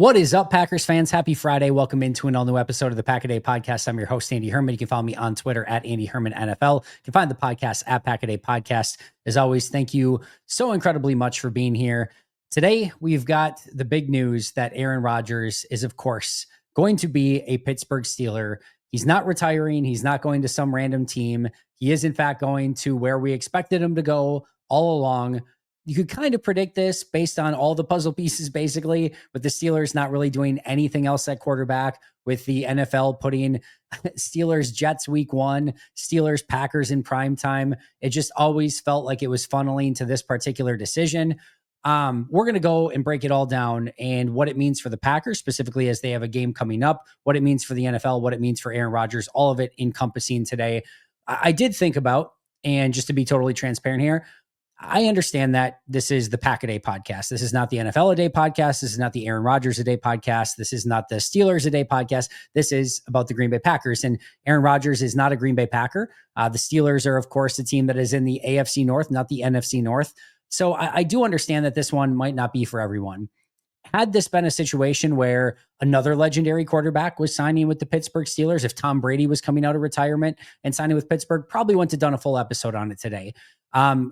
What is up, Packers fans? Happy Friday. Welcome into an all-new episode of the Pack-A-Day Podcast. I'm your host, Andy Herman. You can follow me on Twitter at Andy Herman NFL. You can find the podcast at Pack-A-Day Podcast. As always, thank you so incredibly much for being here. Today, we've got the big news that Aaron Rodgers is, of course, going to be a Pittsburgh Steeler. He's not retiring. He's not going to some random team. He is, in fact, going to where we expected him to go all along. You could kind of predict this based on all the puzzle pieces, basically, with the Steelers not really doing anything else at quarterback, with the NFL putting Steelers Jets week 1, Steelers Packers in prime time. It just always felt like it was funneling to this particular decision. We're going to go and break it all down and what it means for the Packers, specifically as they have a game coming up, what it means for the NFL, what it means for Aaron Rodgers, all of it encompassing today. I did think about, and just to be totally transparent here, I understand that this is the Pack-A-Day podcast. This is not the NFL a day podcast. This is not the Aaron Rodgers a day podcast. This is not the Steelers a day podcast. This is about the Green Bay Packers. And Aaron Rodgers is not a Green Bay Packer. The Steelers are, of course, the team that is in the AFC North, not the NFC North. So I do understand that this one might not be for everyone. Had this been a situation where another legendary quarterback was signing with the Pittsburgh Steelers, if Tom Brady was coming out of retirement and signing with Pittsburgh, probably wouldn't have done a full episode on it today.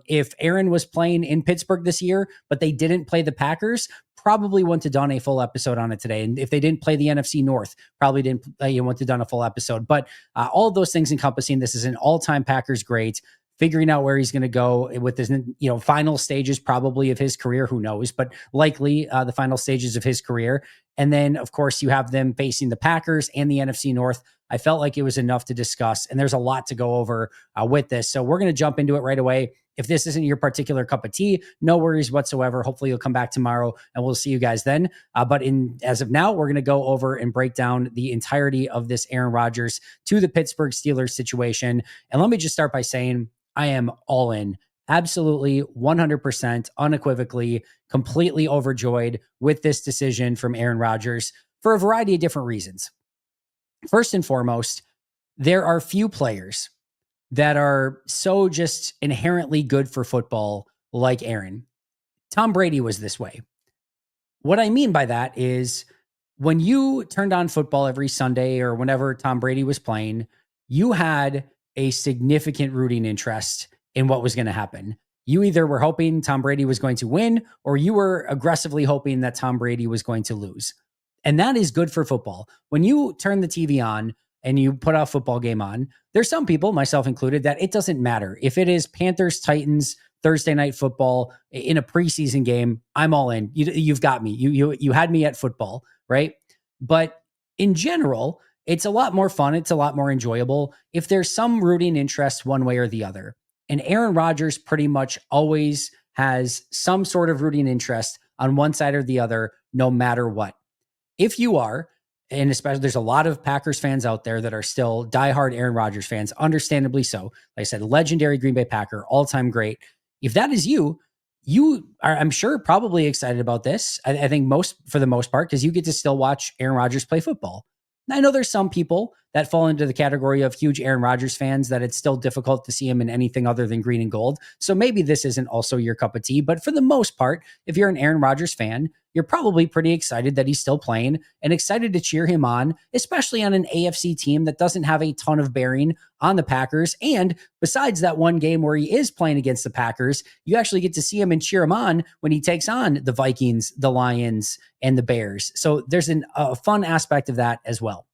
If Aaron was playing in Pittsburgh this year, but they didn't play the Packers, probably wouldn't have done a full episode on it today. And if they didn't play the NFC North, probably wouldn't have done a full episode. But all of those things encompassing, this is an all-time Packers great. Figuring out where he's going to go with his, final stages probably of his career, who knows, but likely the final stages of his career. And then, of course, you have them facing the Packers and the NFC North. I felt like it was enough to discuss, and there's a lot to go over with this. So we're going to jump into it right away. If this isn't your particular cup of tea, no worries whatsoever. Hopefully you'll come back tomorrow and we'll see you guys then. But as of now, we're going to go over and break down the entirety of this Aaron Rodgers to the Pittsburgh Steelers situation. And let me just start by saying, I am all in, absolutely 100%, unequivocally, completely overjoyed with this decision from Aaron Rodgers for a variety of different reasons. First and foremost, there are few players that are so just inherently good for football like Aaron. Tom Brady was this way. What I mean by that is when you turned on football every Sunday or whenever Tom Brady was playing, you had a significant rooting interest in what was going to happen. You either were hoping Tom Brady was going to win, or you were aggressively hoping that Tom Brady was going to lose. And that is good for football. When you turn the TV on and you put a football game on, there's some people, myself included, that it doesn't matter. If it is Panthers, Titans, Thursday night football in a preseason game, I'm all in. You've got me. You had me at football, right? But in general, it's a lot more fun. It's a lot more enjoyable if there's some rooting interest one way or the other. And Aaron Rodgers pretty much always has some sort of rooting interest on one side or the other, no matter what. If you are, and especially there's a lot of Packers fans out there that are still diehard Aaron Rodgers fans, understandably so. Like I said, legendary Green Bay Packer, all-time great. If that is you are, I'm sure, probably excited about this. I think for the most part, because you get to still watch Aaron Rodgers play football. I know there's some people that fall into the category of huge Aaron Rodgers fans that it's still difficult to see him in anything other than green and gold. So maybe this isn't also your cup of tea. But for the most part, if you're an Aaron Rodgers fan, you're probably pretty excited that he's still playing and excited to cheer him on, especially on an AFC team that doesn't have a ton of bearing on the Packers. And besides that one game where he is playing against the Packers, you actually get to see him and cheer him on when he takes on the Vikings, the Lions, and the Bears. So there's a fun aspect of that as well.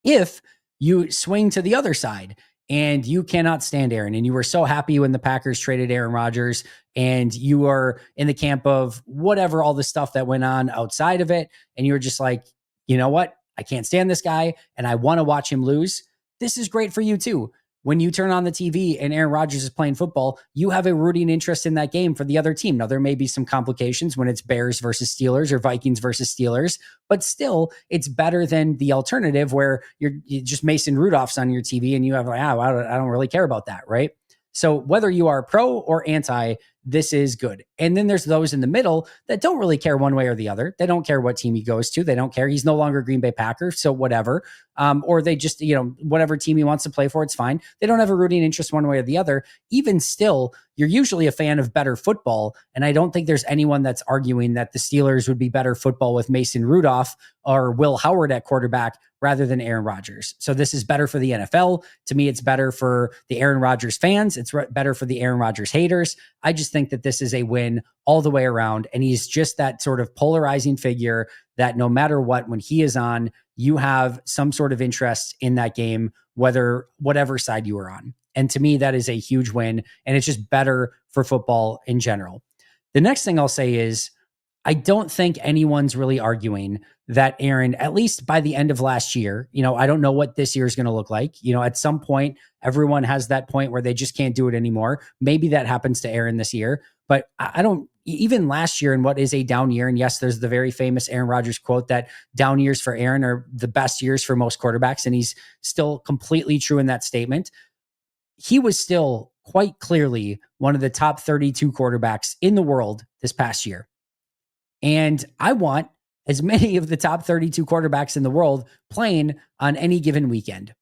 If you swing to the other side and you cannot stand Aaron, and you were so happy when the Packers traded Aaron Rodgers, and you are in the camp of whatever, all the stuff that went on outside of it, and you're just like, you know what? I can't stand this guy and I want to watch him lose. This is great for you too. When you turn on the TV and Aaron Rodgers is playing football, you have a rooting interest in that game for the other team. Now, there may be some complications when it's Bears versus Steelers or Vikings versus Steelers, but still, it's better than the alternative where you're just Mason Rudolph's on your TV and you have like, I don't really care about that, right? So whether you are pro or anti, this is good. And then there's those in the middle that don't really care one way or the other. They don't care what team he goes to. They don't care. He's no longer Green Bay Packer, so whatever. Or they just, whatever team he wants to play for, it's fine. They don't have a rooting interest one way or the other. Even still, you're usually a fan of better football. And I don't think there's anyone that's arguing that the Steelers would be better football with Mason Rudolph or Will Howard at quarterback rather than Aaron Rodgers. So this is better for the NFL. To me, it's better for the Aaron Rodgers fans. It's better for the Aaron Rodgers haters. I just think that this is a win all the way around. And he's just that sort of polarizing figure that no matter what, when he is on, you have some sort of interest in that game, whatever side you are on. And to me, that is a huge win. And it's just better for football in general. The next thing I'll say is, I don't think anyone's really arguing that Aaron, at least by the end of last year, I don't know what this year is going to look like. At some point, everyone has that point where they just can't do it anymore. Maybe that happens to Aaron this year, but I don't, even last year in what is a down year. And yes, there's the very famous Aaron Rodgers quote that down years for Aaron are the best years for most quarterbacks. And he's still completely true in that statement. He was still quite clearly one of the top 32 quarterbacks in the world this past year. And I want as many of the top 32 quarterbacks in the world playing on any given weekend.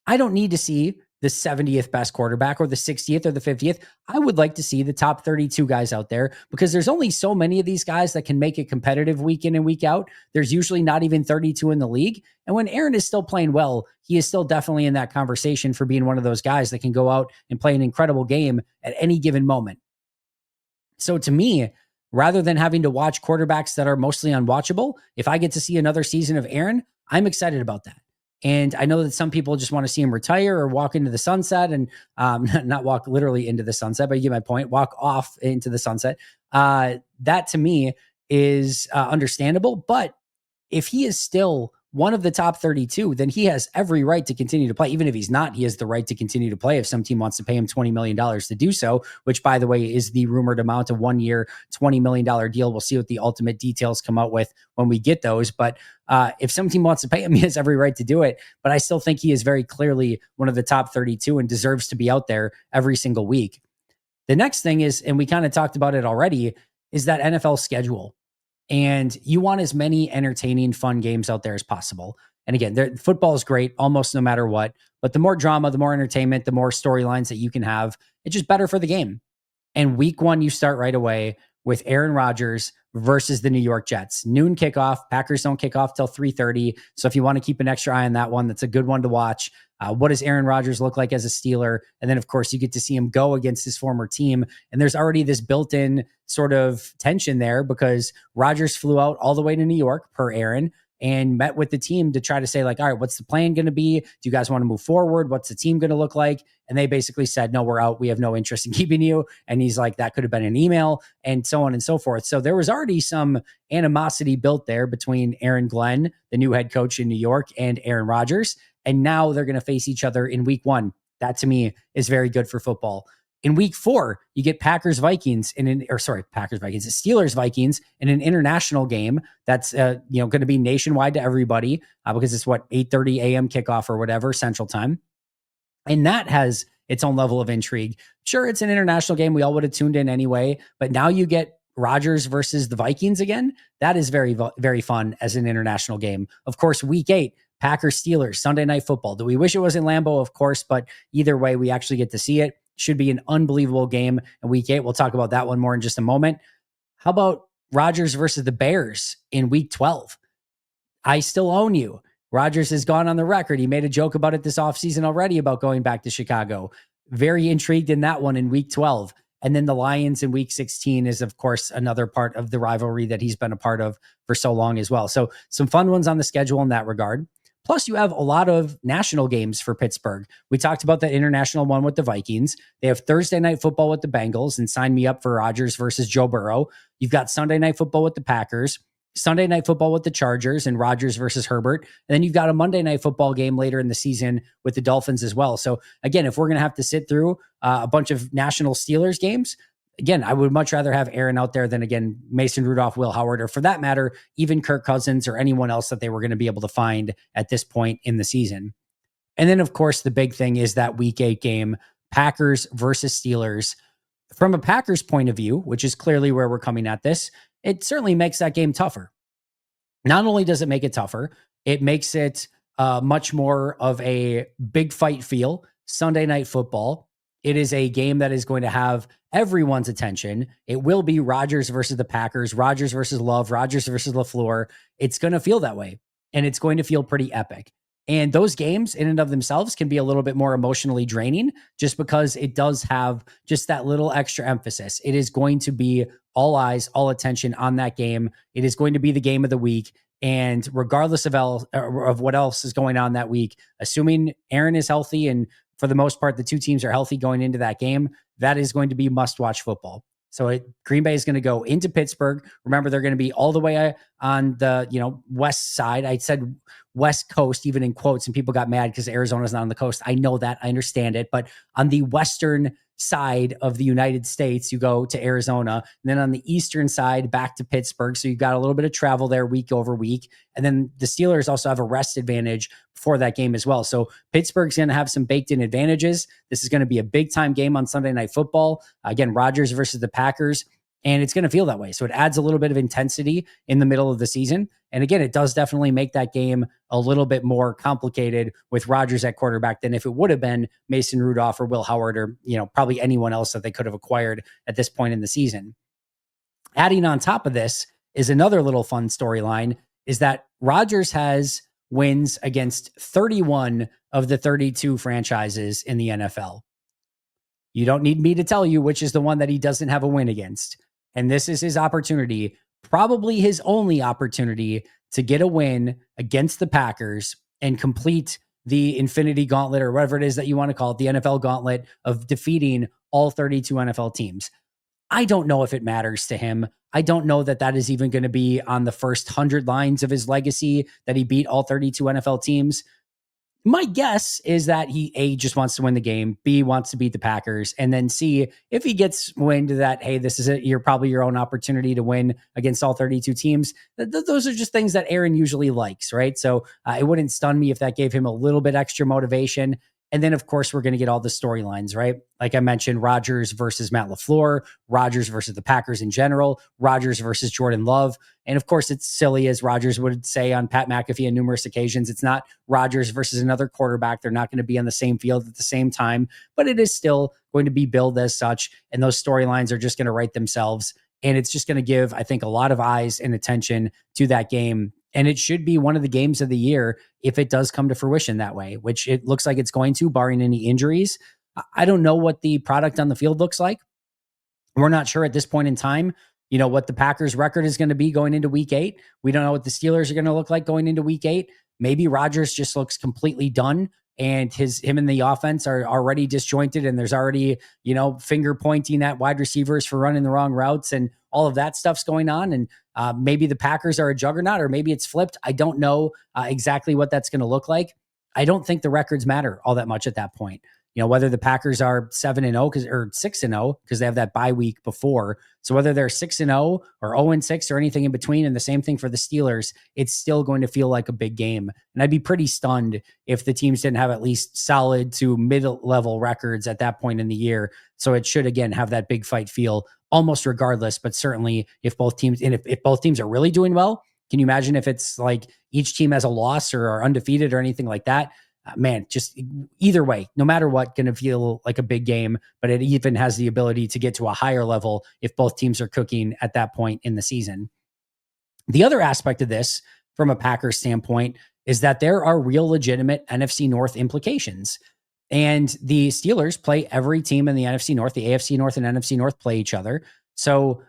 I don't need to see the 70th best quarterback or the 60th or the 50th. I would like to see the top 32 guys out there because there's only so many of these guys that can make it competitive week in and week out. There's usually not even 32 in the league. And when Aaron is still playing well, he is still definitely in that conversation for being one of those guys that can go out and play an incredible game at any given moment. So to me, rather than having to watch quarterbacks that are mostly unwatchable, if I get to see another season of Aaron, I'm excited about that. And I know that some people just want to see him retire or walk into the sunset and not walk literally into the sunset, but you get my point, walk off into the sunset. That to me is understandable. But if he is still one of the top 32, then he has every right to continue to play. Even if he's not, he has the right to continue to play if some team wants to pay him $20 million to do so, which, by the way, is the rumored amount of 1 year, $20 million deal. We'll see what the ultimate details come out with when we get those. But if some team wants to pay him, he has every right to do it. But I still think he is very clearly one of the top 32 and deserves to be out there every single week. The next thing is, and we kind of talked about it already, is that NFL schedule. And you want as many entertaining, fun games out there as possible. And again, football is great almost no matter what. But the more drama, the more entertainment, the more storylines that you can have, it's just better for the game. And week one, you start right away with Aaron Rodgers versus the New York Jets. Noon kickoff. Packers don't kick off till 3:30. So if you want to keep an extra eye on that one, that's a good one to watch. What does Aaron Rodgers look like as a Steeler? And then, of course, you get to see him go against his former team. And there's already this built-in sort of tension there because Rodgers flew out all the way to New York, per Aaron, and met with the team to try to say, like, all right, what's the plan going to be? Do you guys want to move forward? What's the team going to look like? And they basically said, no, we're out. We have no interest in keeping you. And he's like, that could have been an email, and so on and so forth. So there was already some animosity built there between Aaron Glenn, the new head coach in New York, and Aaron Rodgers. And now they're going to face each other in week one. That to me is very good for football. In week 4, you get Steelers Vikings in an international game that's going to be nationwide to everybody because it's 8:30 a.m. kickoff or whatever Central Time, and that has its own level of intrigue. Sure, it's an international game. We all would have tuned in anyway, but now you get Rodgers versus the Vikings again. That is very, very fun as an international game. Of course, week 8. Packers Steelers, Sunday Night Football. Do we wish it was in Lambeau? Of course, but either way, we actually get to see it. Should be an unbelievable game in week 8. We'll talk about that one more in just a moment. How about Rodgers versus the Bears in week 12? I still own you. Rodgers has gone on the record. He made a joke about it this offseason already about going back to Chicago. Very intrigued in that one in week 12. And then the Lions in week 16 is, of course, another part of the rivalry that he's been a part of for so long as well. So some fun ones on the schedule in that regard. Plus, you have a lot of national games for Pittsburgh. We talked about that international one with the Vikings. They have Thursday Night Football with the Bengals, and sign me up for Rodgers versus Joe Burrow. You've got Sunday Night Football with the Packers, Sunday Night Football with the Chargers, and Rodgers versus Herbert. And then you've got a Monday Night Football game later in the season with the Dolphins as well. So again, if we're going to have to sit through a bunch of national Steelers games, again, I would much rather have Aaron out there than, again, Mason Rudolph, Will Howard, or for that matter, even Kirk Cousins or anyone else that they were going to be able to find at this point in the season. And then, of course, the big thing is that week 8 game, Packers versus Steelers. From a Packers point of view, which is clearly where we're coming at this, it certainly makes that game tougher. Not only does it make it tougher, it makes it much more of a big fight feel. Sunday Night Football. It is a game that is going to have everyone's attention. It will be Rodgers versus the Packers, Rodgers versus Love, Rodgers versus LaFleur. It's going to feel that way, and it's going to feel pretty epic. And those games in and of themselves can be a little bit more emotionally draining just because it does have just that little extra emphasis. It is going to be all eyes, all attention on that game. It is going to be the game of the week. And regardless of what else is going on that week, assuming Aaron is healthy and for the most part, the two teams are healthy going into that game, that is going to be must-watch football. So Green Bay is going to go into Pittsburgh. Remember, they're going to be all the way on the west side. I said West Coast, even in quotes, and people got mad because Arizona's not on the coast. I know that. I understand it. But on the western side of the United States, you go to Arizona. And then on the eastern side, back to Pittsburgh. So you've got a little bit of travel there week over week. And then the Steelers also have a rest advantage for that game as well. So Pittsburgh's going to have some baked in advantages. This is going to be a big time game on Sunday Night Football. Again, Rodgers versus the Packers. And it's going to feel that way. So it adds a little bit of intensity in the middle of the season. And again, it does definitely make that game a little bit more complicated with Rodgers at quarterback than if it would have been Mason Rudolph or Will Howard or, probably anyone else that they could have acquired at this point in the season. Adding on top of this is another little fun storyline is that Rodgers has wins against 31 of the 32 franchises in the NFL. You don't need me to tell you which is the one that he doesn't have a win against. And this is his opportunity, probably his only opportunity to get a win against the Packers and complete the Infinity Gauntlet or whatever it is that you want to call it, the NFL Gauntlet of defeating all 32 NFL teams. I don't know if it matters to him. I don't know that that is even going to be on the first 100 lines of his legacy that he beat all 32 NFL teams. My guess is that he A, just wants to win the game, B, wants to beat the Packers, and then C, if he gets wind that, hey, this is it, you're probably your own opportunity to win against all 32 teams. Those are just things that Aaron usually likes, right? So it wouldn't stun me if that gave him a little bit extra motivation. And then, of course, we're going to get all the storylines, right? Like I mentioned, Rodgers versus Matt LaFleur, Rodgers versus the Packers in general, Rodgers versus Jordan Love. And of course, it's silly, as Rodgers would say on Pat McAfee on numerous occasions. It's not Rodgers versus another quarterback. They're not going to be on the same field at the same time, but it is still going to be billed as such. And those storylines are just going to write themselves. And it's just going to give, I think, a lot of eyes and attention to that game. And it should be one of the games of the year if it does come to fruition that way, which it looks like it's going to, barring any injuries. I don't know what the product on the field looks like. We're not sure at this point in time, what the Packers record is going to be going into week 8. We don't know what the Steelers are going to look like going into week 8. Maybe Rodgers just looks completely done and him and the offense are already disjointed and there's already, finger pointing at wide receivers for running the wrong routes and all of that stuff's going on. And maybe the Packers are a juggernaut or maybe it's flipped. I don't know exactly what that's going to look like. I don't think the records matter all that much at that point. Whether the Packers are 7-0 or 6-0 because they have that bye week before. So whether they're 6-0 or 0-6 or anything in between, and the same thing for the Steelers, it's still going to feel like a big game. And I'd be pretty stunned if the teams didn't have at least solid to mid-level records at that point in the year. So it should, again, have that big fight feel almost regardless, but certainly if both teams, and if both teams are really doing well, can you imagine if it's like each team has a loss or are undefeated or anything like that? Man, just either way, no matter what, going to feel like a big game, but it even has the ability to get to a higher level if both teams are cooking at that point in the season. The other aspect of this, from a Packers standpoint, is that there are real legitimate NFC North implications. And the Steelers play every team in the NFC North. The AFC North and NFC North play each other. So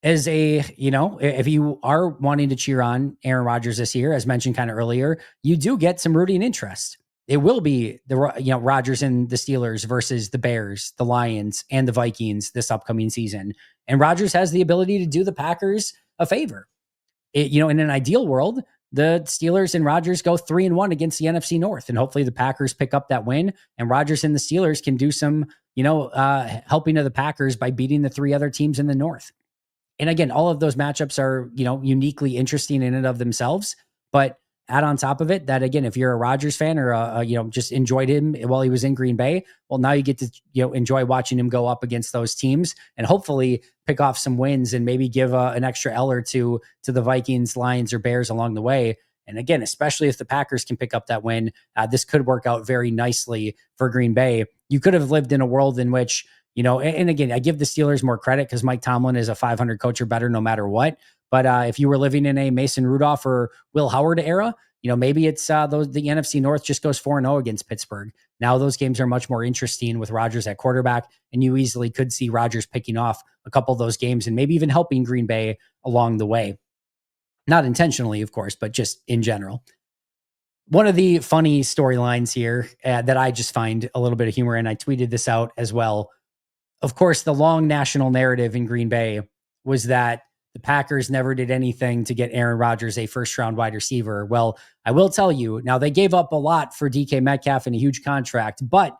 as if you are wanting to cheer on Aaron Rodgers this year, as mentioned kind of earlier, you do get some rooting interest. It will be Rodgers and the Steelers versus the Bears, the Lions, and the Vikings this upcoming season. And Rodgers has the ability to do the Packers a favor. In an ideal world, the Steelers and Rodgers go 3-1 against the NFC North, and hopefully the Packers pick up that win. And Rodgers and the Steelers can do some, helping of the Packers by beating the 3 other teams in the North. And again, all of those matchups are, uniquely interesting in and of themselves. But add on top of it that, again, if you're a Rodgers fan or just enjoyed him while he was in Green Bay, well, now you get to enjoy watching him go up against those teams and hopefully pick off some wins and maybe give an extra L or two to the Vikings, Lions, or Bears along the way. And again, especially if the Packers can pick up that win, this could work out very nicely for Green Bay. You could have lived in a world in which, and again, I give the Steelers more credit because Mike Tomlin is a 500 coach or better no matter what. But if you were living in a Mason Rudolph or Will Howard era, maybe it's the NFC North just goes 4-0 against Pittsburgh. Now those games are much more interesting with Rodgers at quarterback, and you easily could see Rodgers picking off a couple of those games and maybe even helping Green Bay along the way. Not intentionally, of course, but just in general. One of the funny storylines here that I just find a little bit of humor in, I tweeted this out as well. Of course, the long national narrative in Green Bay was that the Packers never did anything to get Aaron Rodgers a first-round wide receiver. Well, I will tell you, now they gave up a lot for DK Metcalf and a huge contract, but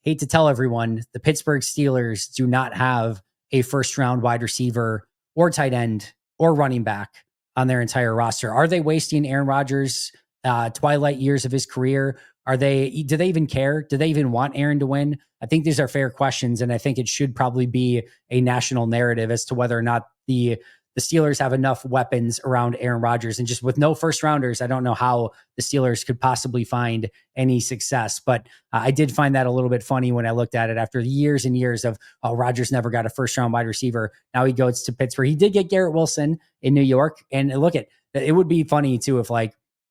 hate to tell everyone, the Pittsburgh Steelers do not have a first-round wide receiver or tight end or running back on their entire roster. Are they wasting Aaron Rodgers' twilight years of his career? Do they even care? Do they even want Aaron to win? I think these are fair questions, and I think it should probably be a national narrative as to whether or not the Steelers have enough weapons around Aaron Rodgers. And just with no first rounders, I don't know how the Steelers could possibly find any success. But I did find that a little bit funny when I looked at it after years and years of, Rodgers never got a first round wide receiver. Now he goes to Pittsburgh. He did get Garrett Wilson in New York. And look at it, would be funny too if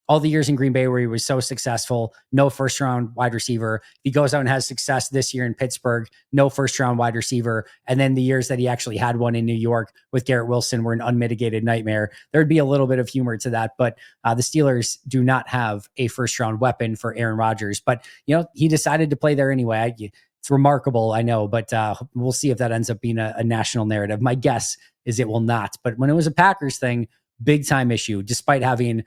all the years in Green Bay where he was so successful, no first round wide receiver. He goes out and has success this year in Pittsburgh, no first round wide receiver. And then the years that he actually had one in New York with Garrett Wilson were an unmitigated nightmare. There'd be a little bit of humor to that, but the Steelers do not have a first round weapon for Aaron Rodgers, but he decided to play there anyway. It's remarkable, I know, but we'll see if that ends up being a national narrative. My guess is it will not, but when it was a Packers thing, big time issue, despite having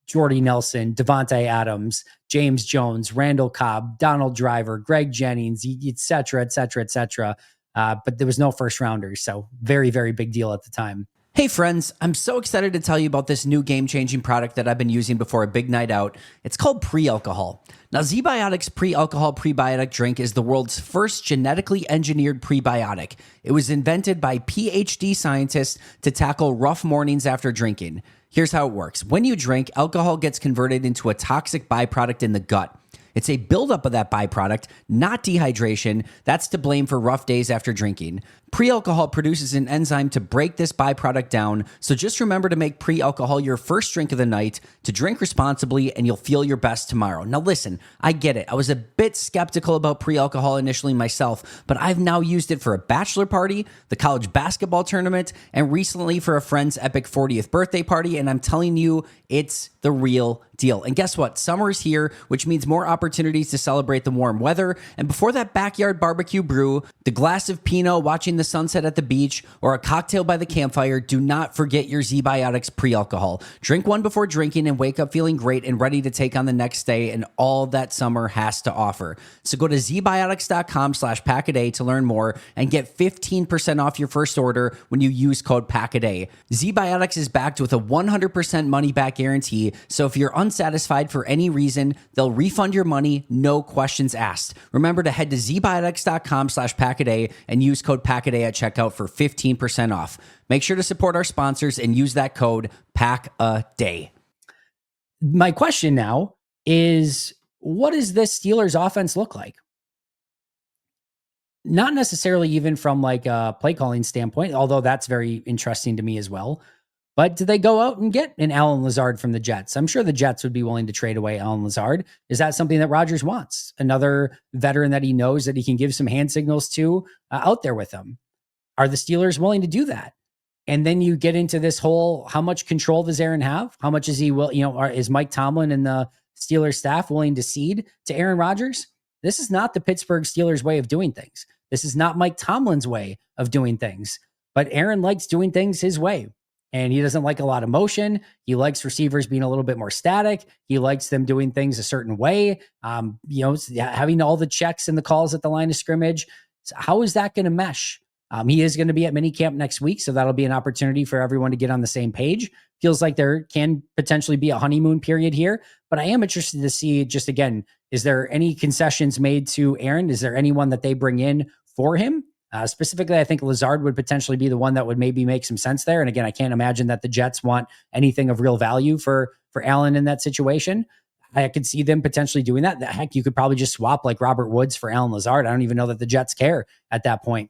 Jordy Nelson, Devontae Adams, James Jones, Randall Cobb, Donald Driver, Greg Jennings, et cetera, et cetera, et cetera. But there was no first rounders. So very, very big deal at the time. Hey friends, I'm so excited to tell you about this new game-changing product that I've been using before a big night out. It's called pre-alcohol. Now, Zbiotics pre-alcohol prebiotic drink is the world's first genetically engineered prebiotic. It was invented by PhD scientists to tackle rough mornings after drinking. Here's how it works. When you drink, alcohol gets converted into a toxic byproduct in the gut. It's a buildup of that byproduct, not dehydration, that's to blame for rough days after drinking. Pre-alcohol produces an enzyme to break this byproduct down, so just remember to make pre-alcohol your first drink of the night, to drink responsibly, and you'll feel your best tomorrow. Now listen, I get it. I was a bit skeptical about pre-alcohol initially myself, but I've now used it for a bachelor party, the college basketball tournament, and recently for a friend's epic 40th birthday party, and I'm telling you, it's the real deal. And guess what? Summer is here, which means more opportunities to celebrate the warm weather. And before that backyard barbecue brew, the glass of Pinot, watching the sunset at the beach, or a cocktail by the campfire, do not forget your Zbiotics pre-alcohol. Drink one before drinking and wake up feeling great and ready to take on the next day and all that summer has to offer. So go to zbiotics.com/packaday to learn more and get 15% off your first order when you use code PACKADAY. Zbiotics is backed with a 100% money-back guarantee, so if you're unsatisfied for any reason, they'll refund your money, no questions asked. Remember to head to zbiotics.com/packaday and use code PACKADAY at checkout for 15% off. Make sure to support our sponsors and use that code PACKADAY. My question now is, what does this Steelers offense look like? Not necessarily even from a play calling standpoint, although that's very interesting to me as well. But do they go out and get an Alan Lazard from the Jets? I'm sure the Jets would be willing to trade away Alan Lazard. Is that something that Rodgers wants? Another veteran that he knows that he can give some hand signals to out there with him. Are the Steelers willing to do that? And then you get into this whole, how much control does Aaron have? How much is he is Mike Tomlin and the Steelers staff willing to cede to Aaron Rodgers? This is not the Pittsburgh Steelers way of doing things. This is not Mike Tomlin's way of doing things. But Aaron likes doing things his way. And he doesn't like a lot of motion. He likes receivers being a little bit more static. He likes them doing things a certain way. Having all the checks and the calls at the line of scrimmage. So how is that going to mesh? He is going to be at minicamp next week, so that'll be an opportunity for everyone to get on the same page. feels like there can potentially be a honeymoon period here. But I am interested to see, just again, is there any concessions made to Aaron? Is there anyone that they bring in for him? Specifically, I think Lazard would potentially be the one that would maybe make some sense there. And again, I can't imagine that the Jets want anything of real value for Allen in that situation. I could see them potentially doing that. Heck, you could probably just swap like Robert Woods for Allen Lazard. I don't even know that the Jets care at that point.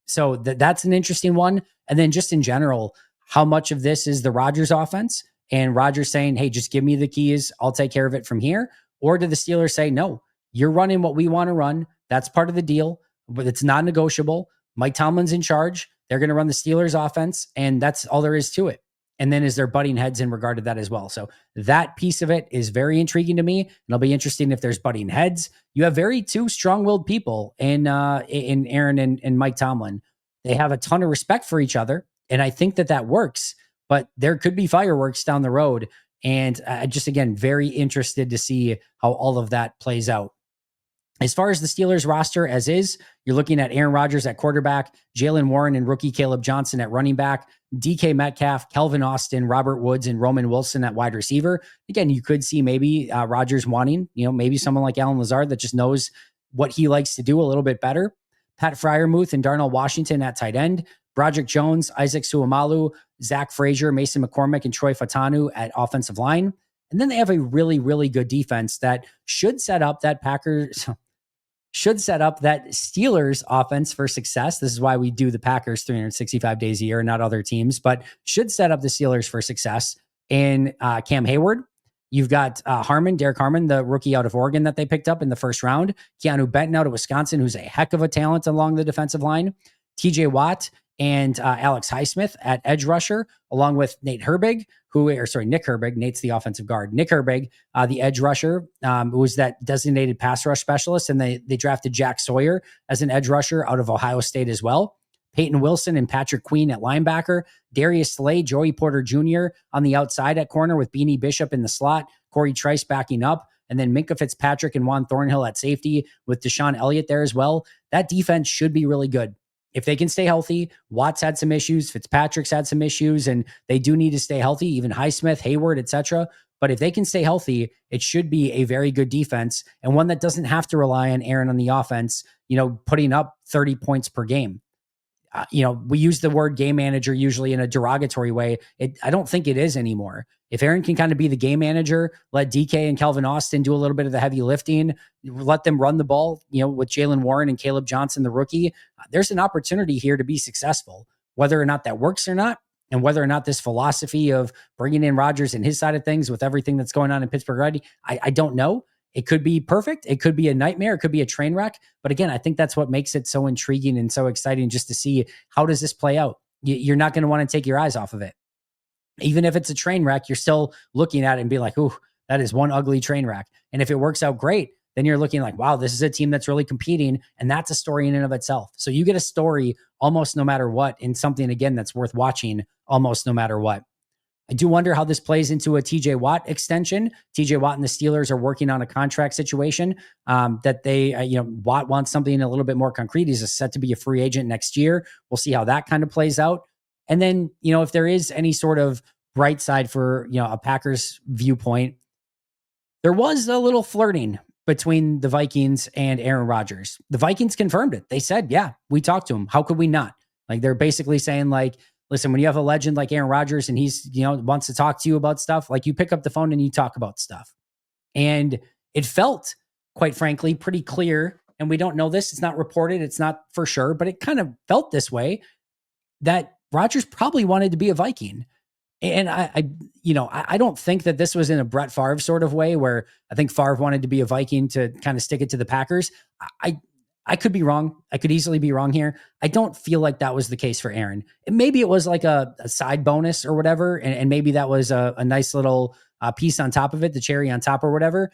So that's an interesting one. And then just in general, how much of this is the Rodgers offense and Rodgers saying, hey, just give me the keys, I'll take care of it from here? Or do the Steelers say, no, you're running what we want to run. That's part of the deal, but it's not negotiable. Mike Tomlin's in charge. They're going to run the Steelers offense, and that's all there is to it. And then is there butting heads in regard to that as well? So that piece of it is very intriguing to me. And it'll be interesting if there's butting heads. You have very two strong-willed people in Aaron and Mike Tomlin. They have a ton of respect for each other. And I think that works, but there could be fireworks down the road. And just, again, very interested to see how all of that plays out. As far as the Steelers roster as is, you're looking at Aaron Rodgers at quarterback, Jalen Warren and rookie Caleb Johnson at running back, DK Metcalf, Kelvin Austin, Robert Woods, and Roman Wilson at wide receiver. Again, you could see maybe Rodgers wanting, maybe someone like Allen Lazard that just knows what he likes to do a little bit better. Pat Freiermuth and Darnell Washington at tight end, Broderick Jones, Isaac Suamalu, Zach Frazier, Mason McCormick, and Troy Fatanu at offensive line. And then they have a really, really good defense that should set up that Steelers offense for success. This is why we do the Packers 365 days a year, not other teams, but should set up the Steelers for success. In Cam Hayward, you've got Derek Harmon, the rookie out of Oregon that they picked up in the first round, Keanu Benton out of Wisconsin, who's a heck of a talent along the defensive line, TJ Watt, and Alex Highsmith at edge rusher, along with Nick Herbig. Nate's the offensive guard. Nick Herbig, the edge rusher, who was that designated pass rush specialist. And they drafted Jack Sawyer as an edge rusher out of Ohio State as well. Peyton Wilson and Patrick Queen at linebacker. Darius Slay, Joey Porter Jr. on the outside at corner with Beanie Bishop in the slot. Corey Trice backing up. And then Minkah Fitzpatrick and Juan Thornhill at safety with Deshaun Elliott there as well. That defense should be really good. If they can stay healthy. Watts had some issues, Fitzpatrick's had some issues, and they do need to stay healthy, even Highsmith, Hayward, etc. But if they can stay healthy, it should be a very good defense and one that doesn't have to rely on Aaron on the offense, putting up 30 points per game. We use the word game manager usually in a derogatory way. I don't think it is anymore. If Aaron can kind of be the game manager, let DK and Kelvin Austin do a little bit of the heavy lifting, let them run the ball, with Jalen Warren and Caleb Johnson, the rookie, there's an opportunity here to be successful. Whether or not that works or not, and whether or not this philosophy of bringing in Rodgers and his side of things with everything that's going on in Pittsburgh already, I don't know. It could be perfect. It could be a nightmare. It could be a train wreck. But again, I think that's what makes it so intriguing and so exciting just to see how does this play out. You're not going to want to take your eyes off of it. Even if it's a train wreck, you're still looking at it and be like, ooh, that is one ugly train wreck. And if it works out great, then you're looking like, wow, this is a team that's really competing. And that's a story in and of itself. So you get a story almost no matter what, and something, again, that's worth watching almost no matter what. I do wonder how this plays into a TJ Watt extension. TJ Watt and the Steelers are working on a contract situation that they, Watt wants something a little bit more concrete. He's set to be a free agent next year. We'll see how that kind of plays out. And then, if there is any sort of bright side for, a Packers viewpoint, there was a little flirting between the Vikings and Aaron Rodgers. The Vikings confirmed it. They said, yeah, we talked to him. How could we not? Like, they're basically saying, like, listen, when you have a legend like Aaron Rodgers and he's, wants to talk to you about stuff, like, you pick up the phone and you talk about stuff. And it felt, quite frankly, pretty clear. And we don't know this. It's not reported. It's not for sure, but it kind of felt this way, that Rodgers probably wanted to be a Viking. And I don't think that this was in a Brett Favre sort of way where I think Favre wanted to be a Viking to kind of stick it to the Packers. I could be wrong. I could easily be wrong here. I don't feel like that was the case for Aaron. And maybe it was like a side bonus or whatever. And maybe that was a nice little piece on top of it, the cherry on top or whatever.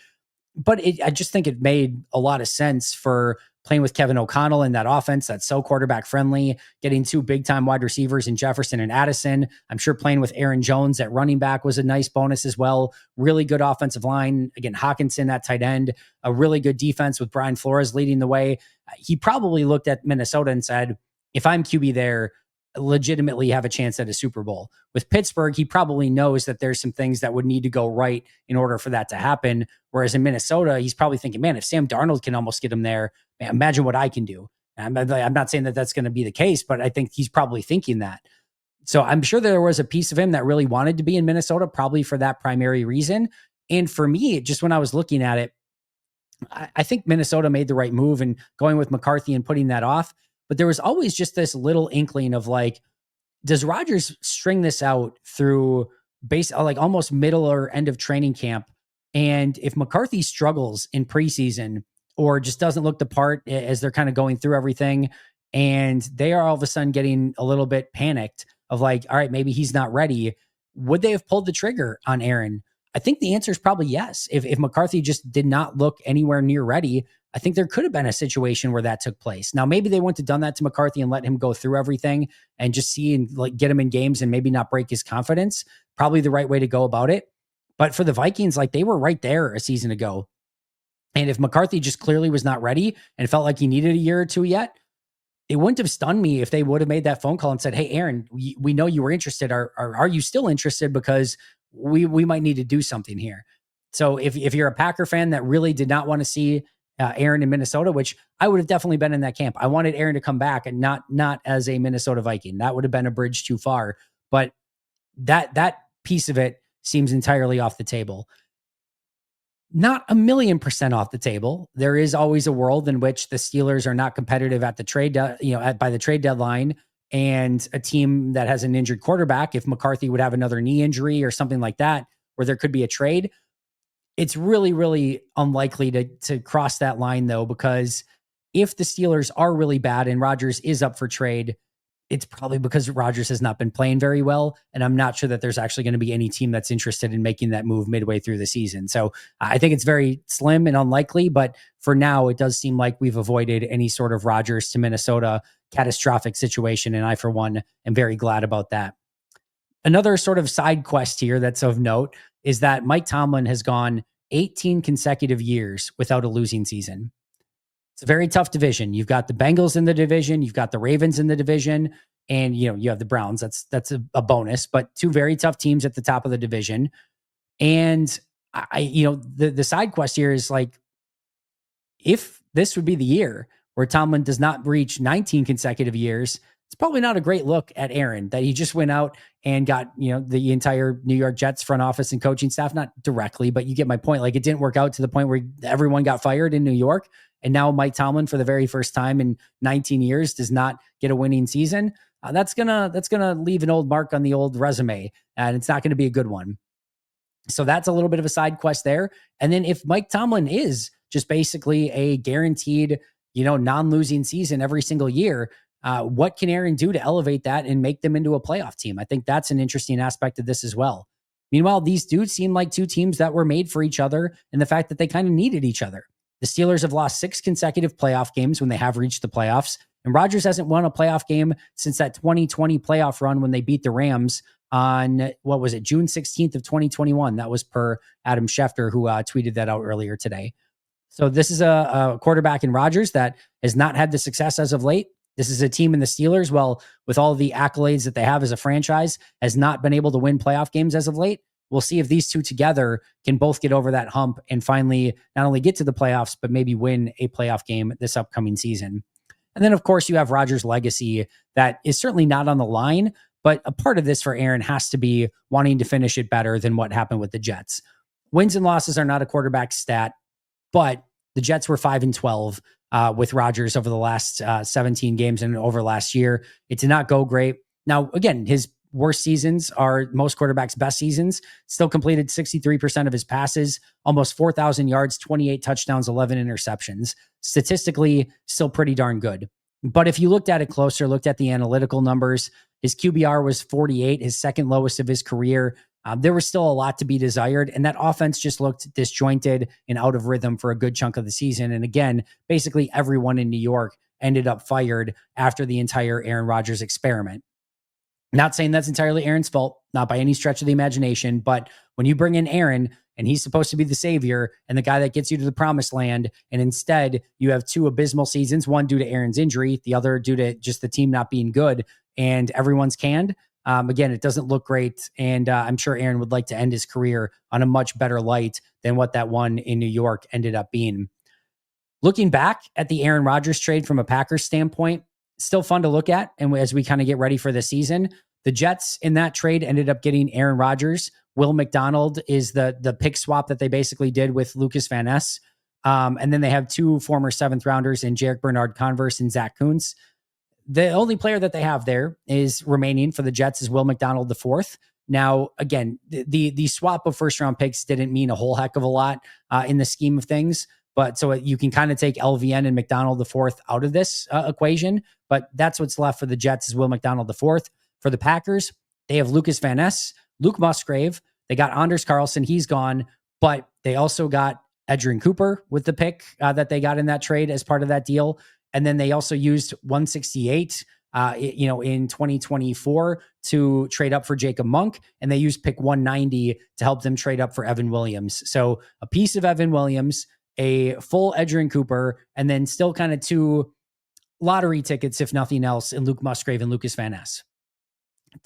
But I just think it made a lot of sense for playing with Kevin O'Connell in that offense that's so quarterback friendly, getting two big time wide receivers in Jefferson and Addison. I'm sure playing with Aaron Jones at running back was a nice bonus as well. Really good offensive line. Again, Hawkinson at tight end, a really good defense with Brian Flores leading the way. He probably looked at Minnesota and said, if I'm QB there, legitimately have a chance at a Super Bowl. With Pittsburgh, he probably knows that there's some things that would need to go right in order for that to happen. Whereas in Minnesota, he's probably thinking, man, if Sam Darnold can almost get him there, man, imagine what I can do. I'm not saying that that's going to be the case, but I think he's probably thinking that. So I'm sure there was a piece of him that really wanted to be in Minnesota, probably for that primary reason. And for me, just when I was looking at it, I think Minnesota made the right move and going with McCarthy and putting that off. But there was always just this little inkling of like, does Rodgers string this out through like almost middle or end of training camp? And if McCarthy struggles in preseason or just doesn't look the part as they're kind of going through everything, and they are all of a sudden getting a little bit panicked of like, all right, maybe he's not ready, would they have pulled the trigger on Aaron? I think the answer is probably yes. If McCarthy just did not look anywhere near ready, I think there could have been a situation where that took place. Now, maybe they wouldn't have done that to McCarthy and let him go through everything and just see and like get him in games and maybe not break his confidence. Probably the right way to go about it. But for the Vikings, like they were right there a season ago. And if McCarthy just clearly was not ready and felt like he needed a year or two yet, it wouldn't have stunned me if they would have made that phone call and said, hey, Aaron, we know you were interested. Are you still interested? Because we might need to do something here. So if you're a Packer fan that really did not want to see Aaron in Minnesota, which I would have definitely been in that camp. I wanted Aaron to come back and not as a Minnesota Viking. That would have been a bridge too far. But that piece of it seems entirely off the table. Not 1,000,000% off the table. There is always a world in which the Steelers are not competitive at the trade, by the trade deadline, and a team that has an injured quarterback, if McCarthy would have another knee injury or something like that, where there could be a trade. It's really, really unlikely to cross that line though, because if the Steelers are really bad and Rodgers is up for trade, it's probably because Rodgers has not been playing very well. And I'm not sure that there's actually going to be any team that's interested in making that move midway through the season. So I think it's very slim and unlikely, but for now, it does seem like we've avoided any sort of Rodgers to Minnesota catastrophic situation. And I, for one, am very glad about that. Another sort of side quest here that's of note is that Mike Tomlin has gone 18 consecutive years without a losing season. It's a very tough division. You've got the Bengals in the division, you've got the Ravens in the division, and you have the Browns. That's a bonus, but two very tough teams at the top of the division. And the side quest here is like, if this would be the year where Tomlin does not reach 19 consecutive years, it's probably not a great look at Aaron that he just went out and got, the entire New York Jets front office and coaching staff, not directly, but you get my point. Like it didn't work out to the point where everyone got fired in New York. And now Mike Tomlin, for the very first time in 19 years, does not get a winning season. That's gonna leave an old mark on the old resume, and it's not going to be a good one. So that's a little bit of a side quest there. And then if Mike Tomlin is just basically a guaranteed, non-losing season every single year, what can Aaron do to elevate that and make them into a playoff team? I think that's an interesting aspect of this as well. Meanwhile, these dudes seem like two teams that were made for each other, and the fact that they kind of needed each other. The Steelers have lost 6 consecutive playoff games when they have reached the playoffs, and Rodgers hasn't won a playoff game since that 2020 playoff run when they beat the Rams on, June 16th of 2021. That was per Adam Schefter, who tweeted that out earlier today. So this is a quarterback in Rodgers that has not had the success as of late. This is a team in the Steelers, well, with all the accolades that they have as a franchise, has not been able to win playoff games as of late. We'll see if these two together can both get over that hump and finally not only get to the playoffs, but maybe win a playoff game this upcoming season. And then, of course, you have Rodgers' legacy that is certainly not on the line, but a part of this for Aaron has to be wanting to finish it better than what happened with the Jets. Wins and losses are not a quarterback stat, but the Jets were 5-12 with Rodgers over the last 17 games and over last year. It did not go great. Now, again, his worst seasons are most quarterbacks' best seasons. Still completed 63% of his passes, almost 4,000 yards, 28 touchdowns, 11 interceptions. Statistically, still pretty darn good. But if you looked at it closer, looked at the analytical numbers, his QBR was 48, his second lowest of his career. There was still a lot to be desired, and that offense just looked disjointed and out of rhythm for a good chunk of the season. And again, basically everyone in New York ended up fired after the entire Aaron Rodgers experiment. Not saying that's entirely Aaron's fault, not by any stretch of the imagination, but when you bring in Aaron and he's supposed to be the savior and the guy that gets you to the promised land, and instead you have 2 abysmal seasons, one due to Aaron's injury, the other due to just the team not being good, and everyone's canned. Again, it doesn't look great. And I'm sure Aaron would like to end his career on a much better light than what that one in New York ended up being. Looking back at the Aaron Rodgers trade from a Packers standpoint, still fun to look at. And as we kind of get ready for the season, the Jets in that trade ended up getting Aaron Rodgers. Will McDonald is the pick swap that they basically did with Lucas Van Ness. And then they have 2 former 7th rounders in Jarek Bernard-Converse and Zach Kuntz. The only player that they have there is remaining for the Jets is Will McDonald IV. Now, again, the swap of first round picks didn't mean a whole heck of a lot in the scheme of things. But so you can kind of take LVN and McDonald IV out of this equation. But that's what's left for the Jets is Will McDonald IV. For the Packers, they have Lucas Van Ness, Luke Musgrave. They got Anders Carlson. He's gone. But they also got Edgerrin Cooper with the pick that they got in that trade as part of that deal. And then they also used 168, in 2024 to trade up for Jacob Monk. And they used pick 190 to help them trade up for Evan Williams. So a piece of Evan Williams, a full Edgerrin Cooper, and then still kind of 2 lottery tickets, if nothing else, in Luke Musgrave and Lucas Van Ness.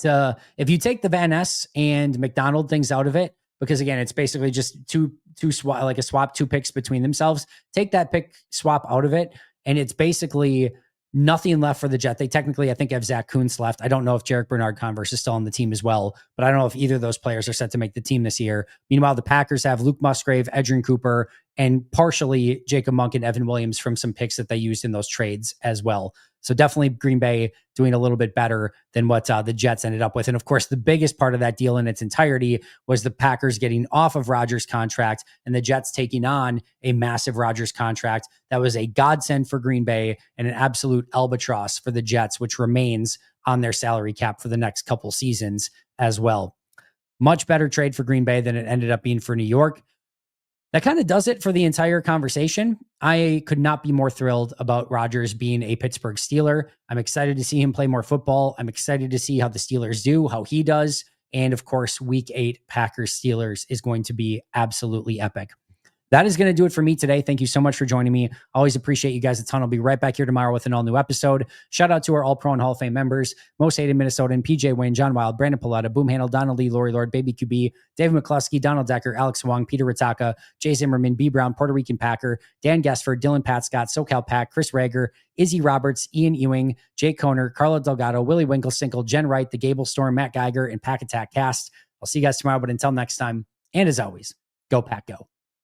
If you take the Van Ness and McDonald things out of it, because again, it's basically just two swap, like a swap, 2 picks between themselves. Take that pick swap out of it, and it's basically nothing left for the Jet. They technically, I think, have Zach Kuntz left. I don't know if Jarek Bernard-Converse is still on the team as well, but I don't know if either of those players are set to make the team this year. Meanwhile, the Packers have Luke Musgrave, Edgerrin Cooper, and partially Jacob Monk and Evan Williams from some picks that they used in those trades as well. So definitely Green Bay doing a little bit better than what the Jets ended up with. And of course, the biggest part of that deal in its entirety was the Packers getting off of Rodgers' contract and the Jets taking on a massive Rodgers contract. That was a godsend for Green Bay and an absolute albatross for the Jets, which remains on their salary cap for the next couple seasons as well. Much better trade for Green Bay than it ended up being for New York. That kind of does it for the entire conversation. I could not be more thrilled about Rodgers being a Pittsburgh Steeler. I'm excited to see him play more football. I'm excited to see how the Steelers do, how he does. And of course, week 8 Packers Steelers is going to be absolutely epic. That is going to do it for me today. Thank you so much for joining me. Always appreciate you guys a ton. I'll be right back here tomorrow with an all-new episode. Shout out to our All-Pro and Hall of Fame members, Most Hated Minnesotan, PJ Wayne, John Wild, Brandon Paletta, Boom Handle, Donald Lee, Lori Lord, Baby QB, David McCluskey, Donald Decker, Alex Wong, Peter Ritaka, Jay Zimmerman, B. Brown, Puerto Rican Packer, Dan Gessford, Dylan Pat Scott, SoCal Pack, Chris Rager, Izzy Roberts, Ian Ewing, Jake Koner, Carla Delgado, Willie Winklesinkel, Jen Wright, The Gable Storm, Matt Geiger, and Pack Attack Cast. I'll see you guys tomorrow, but until next time, and as always, go Pack Go.